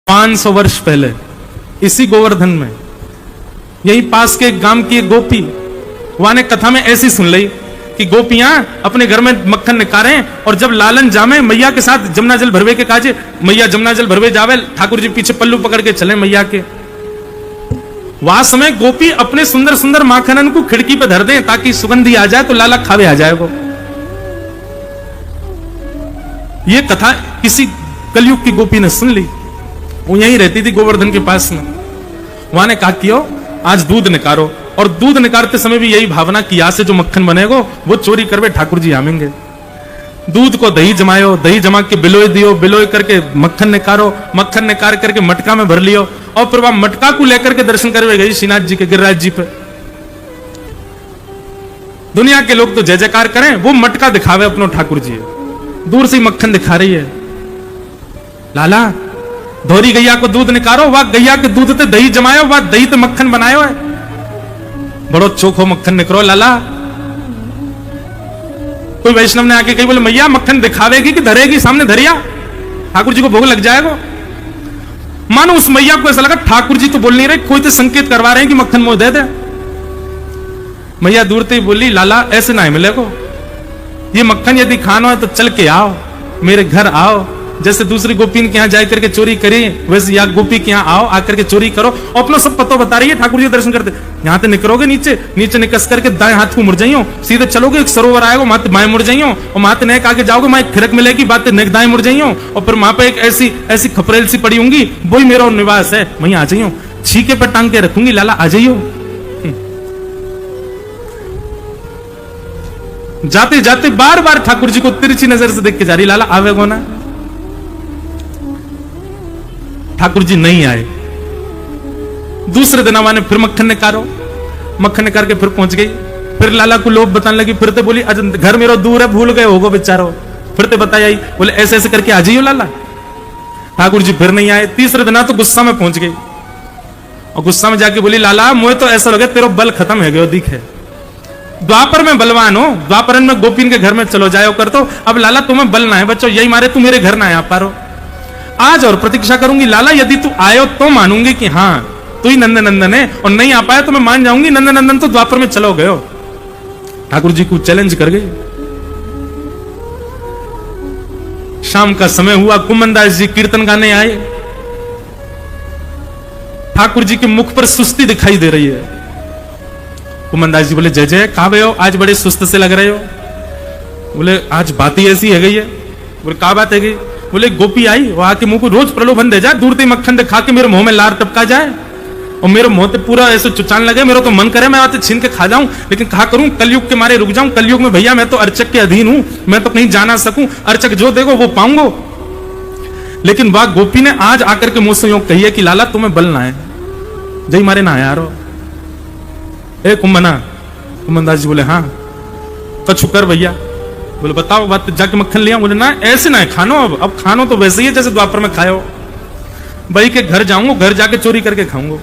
500 वर्ष पहले इसी गोवर्धन में यही पास के एक गांव की एक गोपी वहां ने कथा में ऐसी सुन ली कि गोपियां अपने घर में मक्खन निकारे और जब लालन जामे मैया के साथ जमुना जल भरवे के काजे मैया जमुना जल भरवे जावे ठाकुर जी पीछे पल्लू पकड़ के चले मैया के। वहां समय गोपी अपने सुंदर सुंदर माखनन को खिड़की पे धर दें ताकि सुगंधी आ जाए तो लाला खावे आ जाए वो। ये कथा किसी कलयुग की गोपी ने सुन ली। वो यहीं रहती थी गोवर्धन के पास में। वहां ने कहा कि आज दूध निकारो और दूध निकालते समय भी यही भावना कि यहां से जो मक्खन बनेगा वो चोरी करवे ठाकुर जी आवेंगे। दूध को दही जमायो, दही जमा के बिलोय दियो, बिलोय करके मक्खन निकारो, मक्खन निकाल करके मटका में भर लियो और फिर वह मटका को लेकर के दर्शन करवे गई श्रीनाथ जी के गिरिराज जी पे। दुनिया के लोग तो जय जयकार करें, वो मटका दिखावे अपनो ठाकुर जी दूर से मक्खन दिखा रही है। लाला धोरी गैया को दूध निकालो, वह गैया के दूध ते दही जमायो, वह दही ते मक्खन बनायो है। बड़ो चोखो मक्खन निकलो लाला। कोई वैष्णव ने आके कही बोले मैया मक्खन दिखावेगी कि धरेगी, सामने धरिया ठाकुर जी को भोग लग जाएगा। मानो उस मैया को ऐसा लगा ठाकुर जी तो बोल नहीं रहे, कोई तो संकेत करवा रहे हैं कि मक्खन मुझे दे दे। मैया दूर से ही बोली लाला ऐसे ना मिलेगा, ये मक्खन यदि खाना है तो चल के आओ, मेरे घर आओ। जैसे दूसरी गोपी के यहाँ जाकर करके चोरी करी वैसे या गोपी के यहाँ आओ, आकर के चोरी करो। अपना सब पतो बता रही है, ठाकुर जी दर्शन करते। यहाँ से निकलोगे नीचे नीचे निकस करके दाएं हाथ को मुड़ जाइयो, सीधे चलोगे एक सरोवर आएगा, वहां बाएं मुड़ जाइयो और वहां नेक आगे जाओगे, वहां एक खिड़क मिलेगी, बात नेक दाएं मुड़ जाइयो और फिर वहां पे एक ऐसी ऐसी खपरेल सी पड़ी होंगी, वही मेरा निवास है, वहीं आ जाइयो। छीके पर टांग के रखूंगी लाला, आ जाइयो। जाते जाते बार बार ठाकुर जी को तिरछी नजर से देख के जा रही, लाला आवेगो ना। ठाकुर जी नहीं आए। दूसरे दिन ने फिर मक्खन निकालो, मक्खन निकाल के फिर पहुंच गई। फिर लाला को लोभ बताने लगी, फिर ते बोली घर मेरा दूर है, भूल गए होगो बेचारो। फिर ते बताया बोले ऐसे ऐसे करके आ जाइयो लाला। ठाकुर जी फिर नहीं आए। तीसरे दिन तो गुस्सा में पहुंच गई और गुस्सा में जाके बोली लाला मुझे तो ऐसा लगे तेरा बल खत्म है गयो, दिखे द्वापर में बलवान हो, द्वापरन में गोपीन के घर में चलो जायो कर, तो अब लाला तुम्हें बल ना है बच्चों, यही मारे तू मेरे घर ना आ पारो। आज और प्रतीक्षा करूंगी लाला, यदि तू आयो तो मानूंगी कि हाँ तू ही नंदन नंदन है, और नहीं आ पाया तो मैं मान जाऊंगी नंदन नंदन तो द्वापर में चलो गयो। ठाकुर जी को चैलेंज कर गई। शाम का समय हुआ, कुमनदास जी कीर्तन गाने आए। ठाकुर जी के मुख पर सुस्ती दिखाई दे रही है। कुमनदास जी बोले जय जय, कहा गए हो आज बड़े सुस्त से लग रहे हो। बोले आज बात ही ऐसी है गई है। बोले कहा बात है गई। बोले गोपी आई, वो आके मुंह को रोज प्रलोभन दे जाए, दूर से मक्खन दिखा के मेरे मुंह में लार टपका जाए और मेरे मुंह पे पूरा ऐसे चुचान लगे। मेरा तो मन करे मैं आते छीन के खा जाऊं, लेकिन कहा करूं कलयुग के मारे रुक जाऊं। कलयुग में भैया मैं तो अर्चक के अधीन हूं, मैं तो कहीं जा ना सकूं, अर्चक जो देगो वो पाऊंगो। लेकिन वह गोपी ने आज आकर के मुझसे यूं कही है कि लाला तुम्हें बल ना है, जय मारे ना यारो। ए कुमना, कुमनदास जी बोले हाँ कछु कर भैया। बोले बताओ बात, जाके मक्खन लिया। बोले ना ऐसे ना है, खानो अब खानो तो वैसे ही है जैसे द्वापर में खाओ। भाई के घर जाऊंगा, घर जाके चोरी करके खाऊंगा।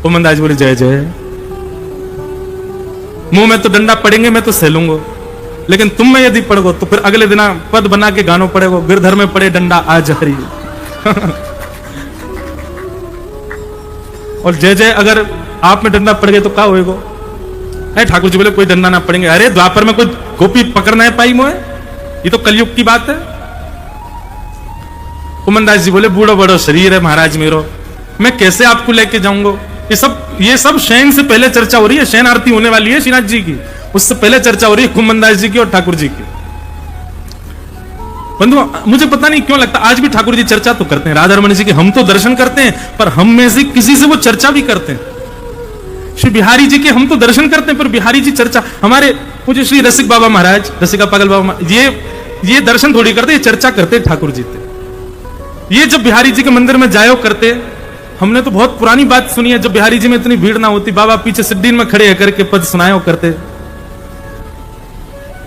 कुमनदास जी बोले जय जय, मुंह में तो डंडा पड़ेंगे मैं तो सहलूंगा, लेकिन तुम में यदि पड़गो तो फिर अगले दिन पद बना के गानो पड़ेगा, गिरधर में पड़े डंडा आज हरी। और जय जय अगर आप में डंडा पड़ गए तो क्या होएगा। ठाकुर जी बोले कोई डंडा ना पड़ेंगे। अरे द्वापर में कोई गोपी पकड़ना है पाई मोए, ये तो कलयुग की बात है। कुमनदास जी बोले बूढ़ो बड़ो शरीर है महाराज मेरो, मैं कैसे आपको लेके जाऊंगा। ये सब शयन से पहले चर्चा हो रही है, शयन आरती होने वाली है श्रीनाथ जी की, उससे पहले चर्चा हो रही है कुमनदास जी की और ठाकुर जी की। बंधु मुझे पता नहीं क्यों लगता आज भी ठाकुर जी चर्चा तो करते हैं, राधा रमण जी की हम तो दर्शन करते हैं, पर हम में से किसी से वो चर्चा भी करते हैं। श्री बिहारी जी के हम तो दर्शन करते हैं, पर बिहारी जी चर्चा, हमारे मुझे श्री रसिक बाबा महाराज, रसिका पागल बाबा, ये दर्शन थोड़ी करते, ये चर्चा करते ठाकुर जी थे। ये जब बिहारी जी के मंदिर में जायो करते, हमने तो बहुत पुरानी बात सुनी है, जब बिहारी जी में इतनी भीड़ ना होती, बाबा पीछे सिद्दीन में खड़े होकर के पद सुनायो करते।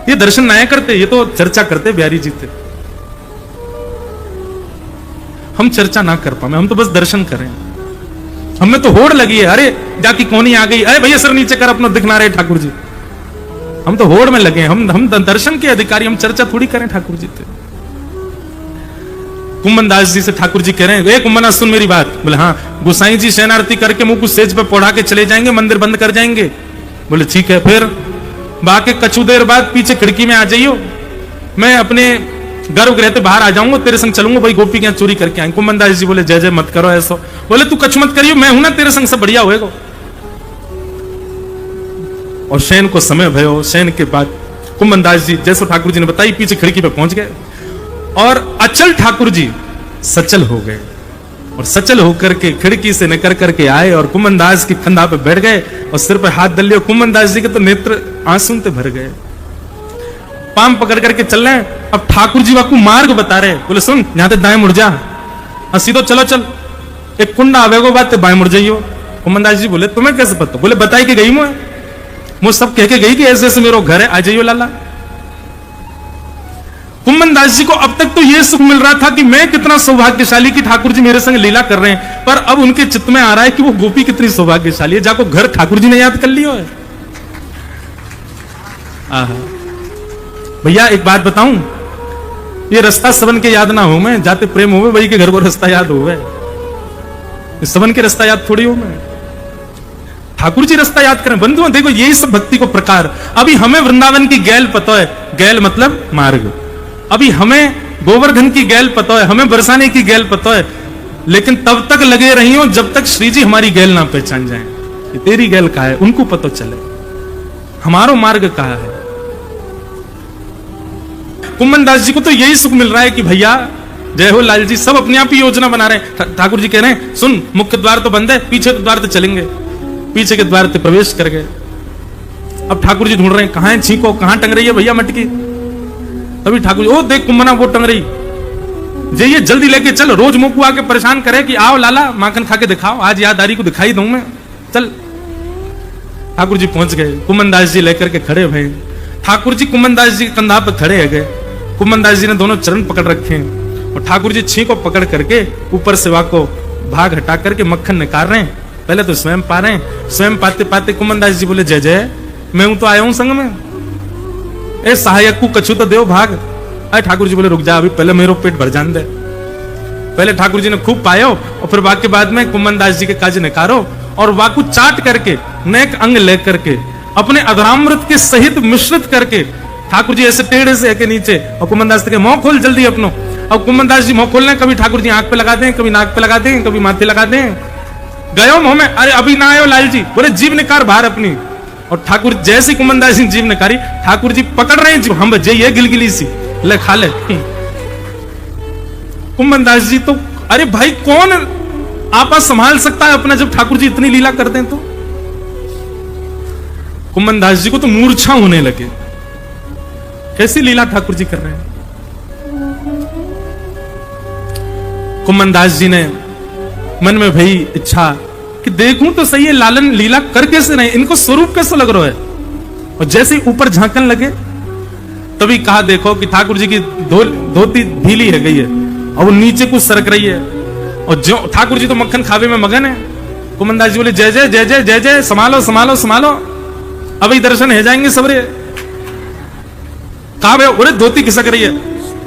ये दर्शन ना करते, ये तो चर्चा करते बिहारी जी थे। हम चर्चा ना कर पाए, हम तो बस दर्शन करें। हमें तो होड़ लगी है, अरे जाकी कौनी आ गई, अरे भैया सर नीचे कर अपना दिखना रहे ठाकुर जी। हम तो होड़ में लगे, हम दर्शन के अधिकारी, हम चर्चा थोड़ी करें ठाकुर जी थे। कुम्मन दास जी से ठाकुर जी कह रहे हैं, कुम्मना सुन मेरी बात। बोले हाँ। गोसाई जी शयन आरती करके मुंह को सेज पे पौड़ा के चले जाएंगे, मंदिर बंद कर जाएंगे। बोले ठीक है। फिर बाकी कछु देर बाद पीछे खिड़की में आ जाइयो, मैं अपने गर्भगृह से बाहर आ जाऊंगा, तेरे संग चलूंगा, भाई गोपी क्या चोरी करके आए। कुम्मन दास जी बोले जय जय मत करो ऐसा। बोले तू कछु मत करियो, मैं हूं ना तेरे संग, सब बढ़िया होएगा। और शयन को समय भयो। शयन के बाद कुम्मन दास जी जैसे ठाकुर जी ने बताई पीछे खिड़की पे पहुंच गए और अचल ठाकुर जी सचल हो गए और सचल होकर के खिड़की से निकल करके आए और कुम्मन दास की कंधा पे बैठ गए और सिर पे हाथ दल लिया। कुम्मन दास जी के तो नेत्र आंसू से भर गए, पाम पकड़ करके चल रहे हैं। अब ठाकुर जी वाकू मार्ग बता रहे, बोले सुन यहां से दाएं मुड़ जा, सीधो चलो चल, एक कुंडा आवेगो बात बाएं मुड़ जाइयो। कुम्मन दास जी बोले तुम्हें कैसे पता? बोले बताई के गई मुझे सब कह के गई कि ऐसे ऐसे मेरा घर है, आ जाइयो लाला। कुम्मन दास जी को अब तक तो यह सुख मिल रहा था कि मैं कितना सौभाग्यशाली कि ठाकुर जी मेरे संग लीला कर रहे हैं, पर अब उनके चित्त में आ रहा है कि वो गोपी कितनी सौभाग्यशाली है, जाको घर ठाकुर जी ने याद कर लियो है। भैया एक बात बताऊं, ये रास्ता सबन के याद ना हो, मैं जाते प्रेम होवे वही के घर को रास्ता याद होवे, सबन के रास्ता याद थोड़ी हो। मैं ठाकुर जी रास्ता याद करें। बंधुओं देखो यही सब भक्ति को प्रकार। अभी हमें वृंदावन की गैल पता है, गैल मतलब मार्ग। अभी हमें गोवर्धन की गैल पता है, हमें बरसाने की गैल पता है, लेकिन तब तक लगे रही हो जब तक श्री जी हमारी गैल ना पहचान जाए कि तेरी गैल कहा है, उनको पता चले हमारो मार्ग कहा है। कुम्मन दास जी को तो यही सुख मिल रहा है कि भैया जय हो लाल जी, सब अपने आप ही योजना बना रहे हैं। ठाकुर जी कह रहे हैं सुन मुख्य द्वार तो बंद है, पीछे के द्वार से चलेंगे। पीछे के द्वार से प्रवेश कर गए। अब ठाकुर जी ढूंढ रहे हैं कहां है छींको, कहां टंग रही है भैया मटकी। तभी ठाकुर जी ओ देख कुम्मना वो टंग रही, जाइए जल्दी लेके चल, रोज मुंह को आके परेशान करे कि आओ लाला माखन खा के दिखाओ, आज यादारी को दिखाई दूं मैं, चल। ठाकुर जी पहुंच गए, कुम्मन दास जी लेकर के खड़े हुए। ठाकुर जी कुम्मन दास जी के कंधा पर खड़े गए। कुम्मन दास जी ने दोनों चरण पकड़ रखे हैं और ठाकुर जी छींको पकड़ करके ऊपर सेवा को भाग हटा करके मक्खन निकाल रहे हैं। पहले तो स्वयं पा रहे हैं, स्वयं पाते पाते कुम्मन दास जी बोले जय जय, मैं हूं तो आया हूं संग में, ए सहायक को कछु तो देव भाग। अरे ठाकुर जी बोले रुक जा, अभी पहले मेरो पेट भर जान दे। पहले ठाकुर जी ने खूब पायो और फिर बाकी बाद में कुम्मन दास जी के काज निकारो और वाकू चाट करके नेक अंग लेकर के अपने अधरामृत के सहित मिश्रित करके ठाकुर जी ऐसे टेढ़े से के नीचे और कुम्मन दास के मुंह खोल जल्दी अपनो। अब कुम्मन दास जी मुंह खोलने, कभी ठाकुर जी आंख पे लगा दें, कभी नाक पे लगा दें, कभी माथे लगा दें। गयो मुंह में, अरे अभी ना आयो लाल जी, बोले जीव निकार बाहर अपनी। और ठाकुर जैसी कुम्मन दास जी जीव निकारी, ठाकुर जी पकड़ रहे हैं जीव, हम बजे गिलगिली सी ले खा ले। कुम्मन दास जी तो अरे भाई कौन आपा संभाल सकता है अपना जब ठाकुर जी इतनी लीला करते हैं तो। कुम्मन दास जी को तो मूर्छा होने लगे, कैसी लीला ठाकुर जी कर रहे हैं। कुम्मन दास जी ने मन में भई इच्छा कि देखूं तो सही है लालन लीला कर कैसे नहीं, इनको स्वरूप कैसे लग रहा है। और जैसे ही ऊपर झांकन लगे तभी कहा देखो कि ठाकुर जी की धोती ढीली है गई है और वो नीचे कुछ सरक रही है और जो ठाकुर जी तो मक्खन खावे में मगन है। कुम्मन दास जी बोले जय जय जय जय जय जय, संभालो संभालो संभालो, अभी दर्शन है जाएंगे सबरे। कहा बोले धोती खिसक रही है।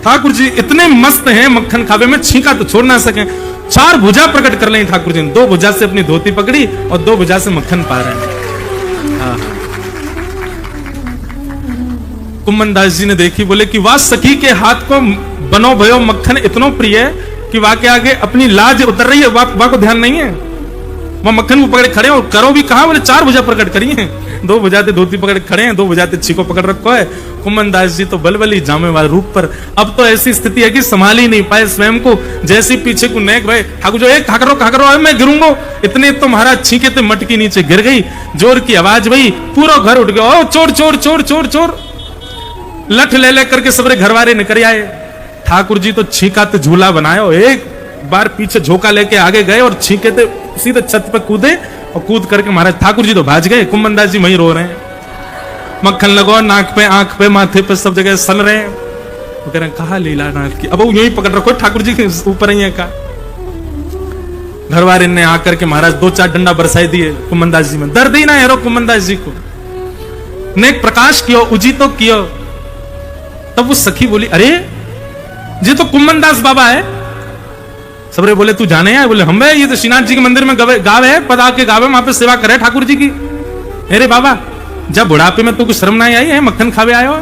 ठाकुर जी इतने मस्त हैं मक्खन खावे में, छींका तो छोड़ ना सके। चार भुजा प्रकट कर लें ठाकुर जी ने, दो भुजा से अपनी धोती पकड़ी और दो भुजा से मक्खन पा रहे हैं। कुम्मन दास जी ने देखी, बोले कि वाह सखी के हाथ को बनो भयो मक्खन इतनो प्रिय है कि वाह के आगे अपनी लाज उतर रही है, वाह को ध्यान नहीं है। वह मक्खन को पकड़े खड़े और करो भी कहा, बोले चार भुजा प्रकट करी है, दो भुजाते धोती पकड़ खड़े हैं, दो भुजाते छीको पकड़ रखो है। कुम्मन दास जी तो बलबली जामे वाले रूप पर। अब तो ऐसी स्थिति है कि संभाल ही नहीं पाए स्वयं को, जैसे पीछे को नेक भाई ठाकुर जो एक कहा करो मैं गिरूंगा, इतने तो महाराज छींके थे मटकी नीचे गिर गई, जोर की आवाज भाई, पूरा घर उठ गया, ओ चोर चोर चोर चोर चोर। लठ ले करके सबरे घर वाले निकल आए। ठाकुर जी तो छींका तो झूला बनाया, एक बार पीछे झोंका लेके आगे गए और छींके थे सीधे छत पे कूदे और कूद करके महाराज ठाकुर जी तो भाज गए। कुम्मन दास जी वहीं रो रहे हैं, मक्खन लगो नाक पे आंख पे माथे पे सब जगह सल रहे हैं। वो कह रहे हैं कहा लीला नाथ की, अब वो यही पकड़ रखो ठाकुर जी के ऊपर ही है का। घर वाले ने आकर के महाराज दो चार डंडा बरसाई दिए कुम्मन दास जी में, दर्द ही ना है कुम्मन दास जी को। नेक प्रकाश कियो उजितो कियो। तब वो सखी बोली अरे ये तो कुम्मन दास बाबा है, सबरे बोले तू जाने है? बोले हम है, ये तो श्रीनाथ जी के मंदिर में गावे है, पदा के गावे, वहां पे सेवा करे ठाकुर जी की। अरे बाबा, जब बुढ़ापे में तो कुछ शर्म नहीं आई है, मक्खन खावे आयो।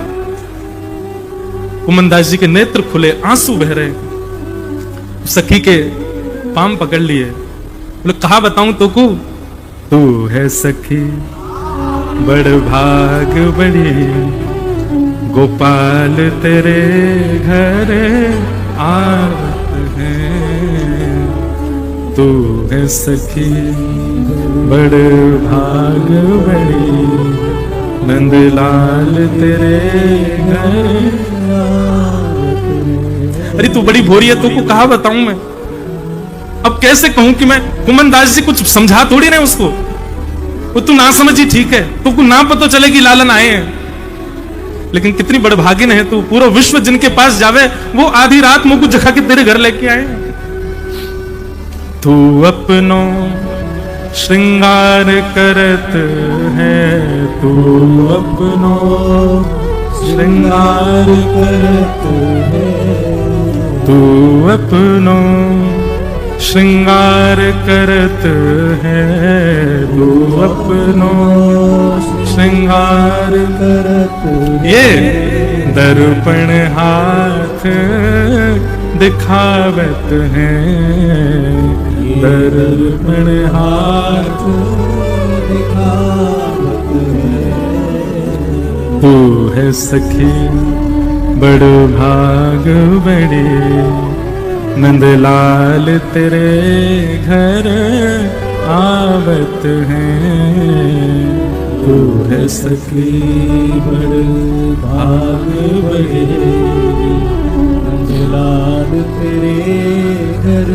कुमनदास जी के नेत्र खुले, आंसू बह रहे, सखी के पाम पकड़ लिए, बोले कहा बताऊं तो को, तू है सखी बड़ भाग बड़ी, गोपाल तेरे घर आवत है, तू है सखी बड़ भाग बड़ी, नंदलाल तेरे घर। अरे तू बड़ी भोरी है, तू को कहा बताऊं मैं, अब कैसे कहूं कि मैं, कुमनदास जी कुछ समझा थोड़ी नहीं उसको, वो तू ना समझी ठीक है, तू को ना पता चले कि लालन आए हैं, लेकिन कितनी बड़भागिन है तू, पूरा विश्व जिनके पास जावे वो आधी रात मुझको जगा के तेरे घर लेके आए। तू अपनो श्रृंगार करत है, तू अपनो श्रृंगार करत है, तू अपनो श्रृंगार करत है, तू अपनो श्रृंगार करत है। ये दर्पण हाथ दिखावत है, दर्पण हाथ दिखावत है, तू है सखी बड़ भाग बड़ी, नंदलाल तेरे घर आवत है, तू है सखी बड़ भाग बड़ी, नंदलाल तेरे घर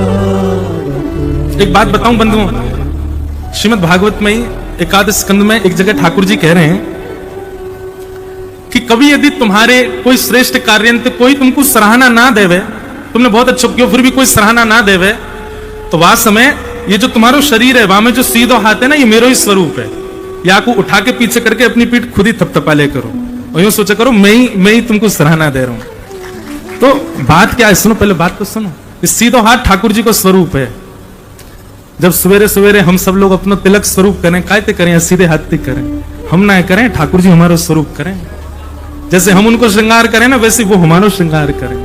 आवत है। एक बात बताऊं बंधुओं, श्रीमद् भागवत में ही एकादश स्कंद में एक जगह ठाकुर जी कह रहे हैं कि कभी यदि तुम्हारे कोई श्रेष्ठ कार्य कोई तुमको सराहना ना देवे, तुमने बहुत अच्छा किया फिर भी कोई सराहना ना देवे, तो वह समय ये जो तुम्हारा शरीर है, वहां में जो सीधो हाथ है ना, ये मेरा ही स्वरूप है, या को उठा के पीछे करके अपनी पीठ खुद ही थपथपा ले करो और यूं सोचा करो मैं ही तुमको सराहना दे रहा हूं। तो बात क्या है, सुनो पहले बात को सुनो। इस सीधो हाथ ठाकुर जी का स्वरूप है। जब सवेरे सवेरे हम सब लोग अपना तिलक स्वरूप करें, कायते करें, सीधे हाथ करें, हम ना करें, ठाकुर जी हमारा स्वरूप करें। जैसे हम उनको श्रृंगार करें ना, वैसे वो हमारा श्रृंगार करें।